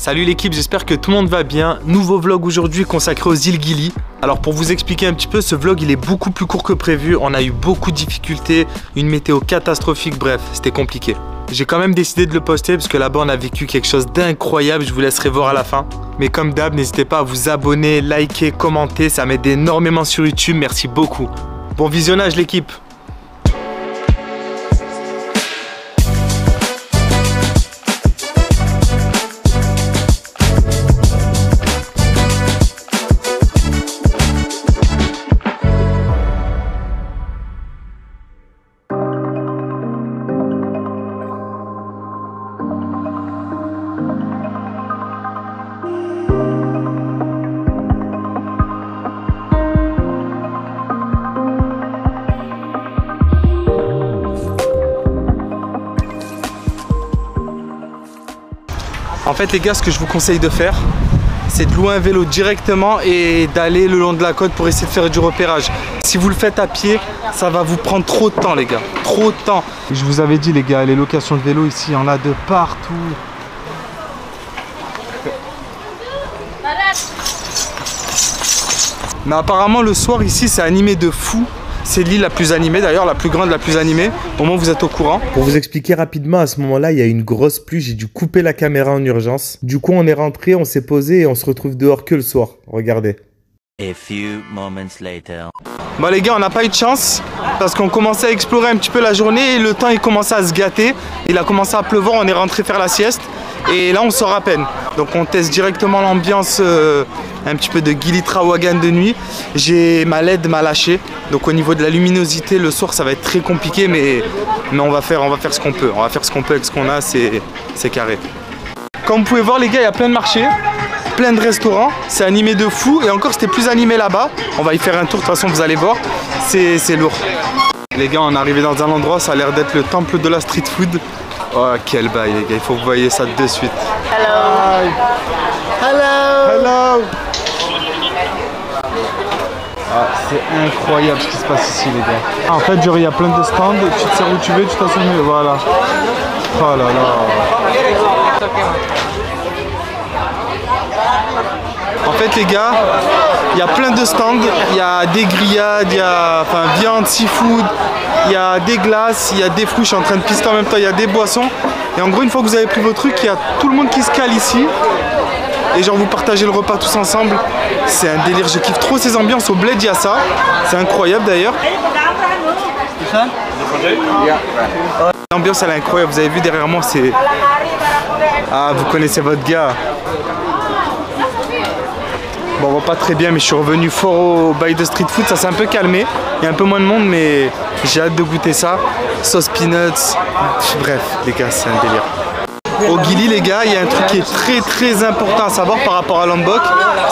Salut l'équipe, j'espère que tout le monde va bien. Nouveau vlog aujourd'hui consacré aux îles Gili. Alors pour vous expliquer un petit peu, ce vlog il est beaucoup plus court que prévu. On a eu beaucoup de difficultés, une météo catastrophique, bref, c'était compliqué. J'ai quand même décidé de le poster parce que là-bas on a vécu quelque chose d'incroyable. Je vous laisserai voir à la fin. Mais comme d'hab, n'hésitez pas à vous abonner, liker, commenter. Ça m'aide énormément sur YouTube, merci beaucoup. Bon visionnage l'équipe. En fait les gars, ce que je vous conseille de faire, c'est de louer un vélo directement et d'aller le long de la côte pour essayer de faire du repérage. Si vous le faites à pied, ça va vous prendre trop de temps les gars, trop de temps. Je vous avais dit les gars, les locations de vélo ici, il y en a de partout. Mais apparemment le soir ici c'est animé de fou. C'est l'île la plus animée, d'ailleurs la plus grande, la plus animée. Au moins vous êtes au courant. Pour vous expliquer rapidement, à ce moment-là, il y a eu une grosse pluie. J'ai dû couper la caméra en urgence. Du coup, on est rentré, on s'est posé et on se retrouve dehors que le soir. Regardez. A few moments later. Bon les gars, on n'a pas eu de chance parce qu'on commençait à explorer un petit peu la journée et le temps il commençait à se gâter. Il a commencé à pleuvoir, on est rentré faire la sieste et là on sort à peine. Donc on teste directement l'ambiance un petit peu de Gili Trawangan de nuit. Ma LED m'a lâché, donc au niveau de la luminosité le soir ça va être très compliqué, mais on va faire ce qu'on peut. On va faire ce qu'on peut avec ce qu'on a, c'est carré. Comme vous pouvez voir les gars, il y a plein de marchés, plein de restaurants, c'est animé de fou et encore c'était plus animé là-bas. On va y faire un tour, de toute façon vous allez voir, c'est lourd. Les gars, on est arrivé dans un endroit, ça a l'air d'être le temple de la street food. Oh quel bail les gars, il faut que vous voyez ça de suite. Hello. Hi. Hello. Hello. Ah, c'est incroyable ce qui se passe ici les gars. Ah, en fait genre il y a plein de stands, tu te sers où tu veux, tu t'assois mieux, voilà. Oh là là. En fait les gars, il y a plein de stands, il y a des grillades, il y a viande, seafood, il y a des glaces, il y a des fruits, je suis en train de pister en même temps, il y a des boissons. Et en gros une fois que vous avez pris vos trucs, il y a tout le monde qui se cale ici. Et genre vous partagez le repas tous ensemble. C'est un délire, je kiffe trop ces ambiances. Au Bled il y a ça, c'est incroyable d'ailleurs. L'ambiance elle est incroyable, vous avez vu derrière moi c'est... Ah vous connaissez votre gars. Bon on va pas très bien mais je suis revenu fort au bail de street food, ça s'est un peu calmé. Il y a un peu moins de monde mais j'ai hâte de goûter ça. Sauce peanuts, bref les gars c'est un délire. Au Gili les gars, il y a un truc qui est très important à savoir par rapport à Lombok.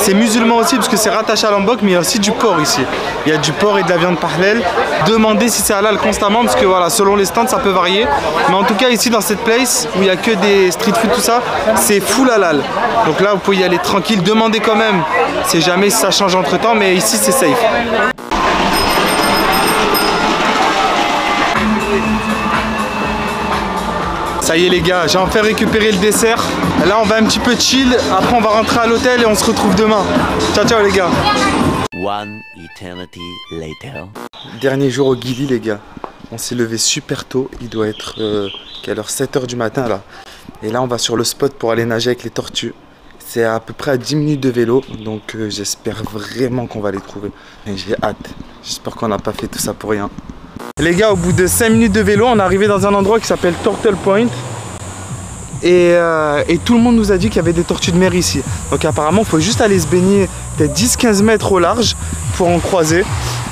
C'est musulman aussi parce que c'est rattaché à Lombok, mais il y a aussi du porc ici. Il y a du porc et de la viande parallèle. Demandez si c'est halal constamment parce que voilà, selon les stands ça peut varier. Mais en tout cas ici dans cette place où il n'y a que des street food tout ça, c'est full halal. Donc là vous pouvez y aller tranquille, demandez quand même. C'est jamais si ça change entre temps, mais ici c'est safe. Ça y est les gars, j'ai enfin récupéré le dessert. Là on va un petit peu chill, après on va rentrer à l'hôtel et on se retrouve demain. Ciao ciao les gars. One eternity later. Dernier jour au Gili les gars. On s'est levé super tôt, il doit être quelle heure, 7 h du matin là. Et là on va sur le spot pour aller nager avec les tortues. C'est à peu près à 10 minutes de vélo, donc j'espère vraiment qu'on va les trouver. Et j'ai hâte, j'espère qu'on n'a pas fait tout ça pour rien. Les gars, au bout de 5 minutes de vélo, on est arrivé dans un endroit qui s'appelle Turtle Point. Et tout le monde nous a dit qu'il y avait des tortues de mer ici. Donc apparemment, il faut juste aller se baigner peut-être 10-15 mètres au large pour en croiser.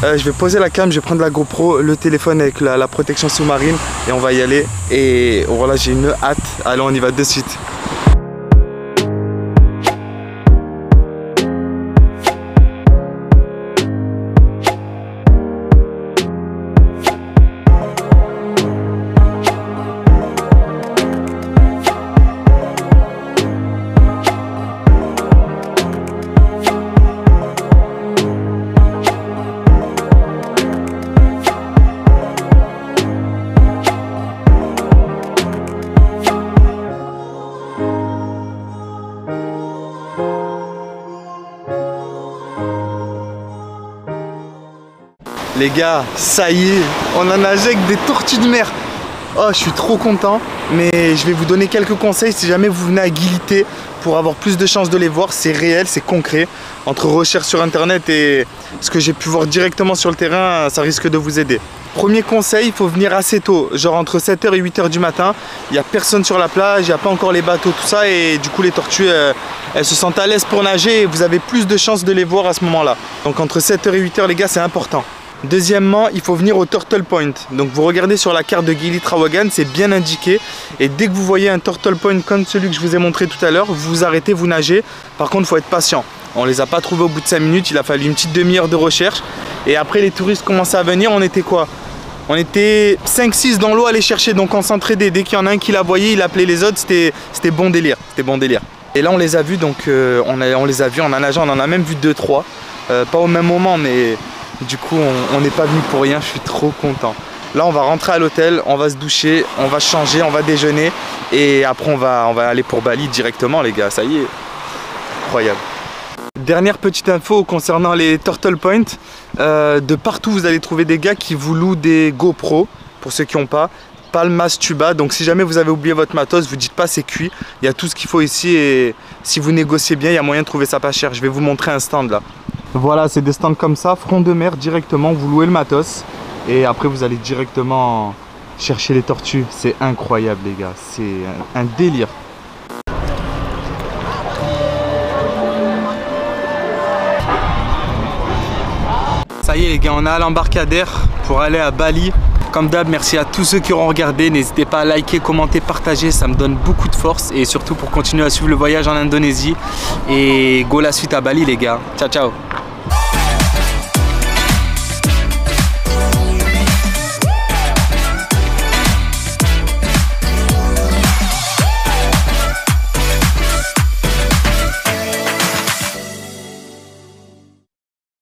Je vais poser la cam, je vais prendre la GoPro, le téléphone avec la protection sous-marine et on va y aller. Et voilà, j'ai une hâte. Allez, on y va de suite. Les gars, ça y est, on a nagé avec des tortues de mer. Oh, je suis trop content, mais je vais vous donner quelques conseils si jamais vous venez à Guilité pour avoir plus de chances de les voir. C'est réel, c'est concret. Entre recherche sur internet et ce que j'ai pu voir directement sur le terrain, ça risque de vous aider. Premier conseil, il faut venir assez tôt, genre entre 7h et 8h du matin. Il n'y a personne sur la plage, il n'y a pas encore les bateaux, tout ça, et du coup les tortues, elles se sentent à l'aise pour nager et vous avez plus de chances de les voir à ce moment-là. Donc entre 7h et 8h les gars, c'est important. Deuxièmement, il faut venir au Turtle Point. Donc vous regardez sur la carte de Gili Trawangan, c'est bien indiqué. Et dès que vous voyez un Turtle Point comme celui que je vous ai montré tout à l'heure, vous vous arrêtez, vous nagez. Par contre, il faut être patient. On les a pas trouvés au bout de 5 minutes, il a fallu une petite demi-heure de recherche. Et après, les touristes commençaient à venir, on était quoi? On était 5-6 dans l'eau à les chercher, donc on s'entraidait. Dès qu'il y en a un qui la voyait, il appelait les autres, c'était bon délire. C'était bon délire. Et là, on les a vus, donc on les a vus en nageant, on en a même vu 2-3. Pas au même moment, mais du coup, on n'est pas venu pour rien, je suis trop content. Là, on va rentrer à l'hôtel, on va se doucher, on va changer, on va déjeuner. Et après, on va aller pour Bali directement, les gars, ça y est. Incroyable. Dernière petite info concernant les Turtle Point. De partout, vous allez trouver des gars qui vous louent des GoPro, pour ceux qui n'ont pas. Palmas Tuba, donc si jamais vous avez oublié votre matos, vous dites pas c'est cuit, il y a tout ce qu'il faut ici et si vous négociez bien, il y a moyen de trouver ça pas cher. Je vais vous montrer un stand là. Voilà, c'est des stands comme ça, front de mer directement, vous louez le matos et après vous allez directement chercher les tortues. C'est incroyable les gars, c'est un délire. Ça y est les gars, on est à l'embarcadère pour aller à Bali. Comme d'hab, merci à tous ceux qui auront regardé. N'hésitez pas à liker, commenter, partager. Ça me donne beaucoup de force. Et surtout pour continuer à suivre le voyage en Indonésie. Et go la suite à Bali les gars. Ciao, ciao.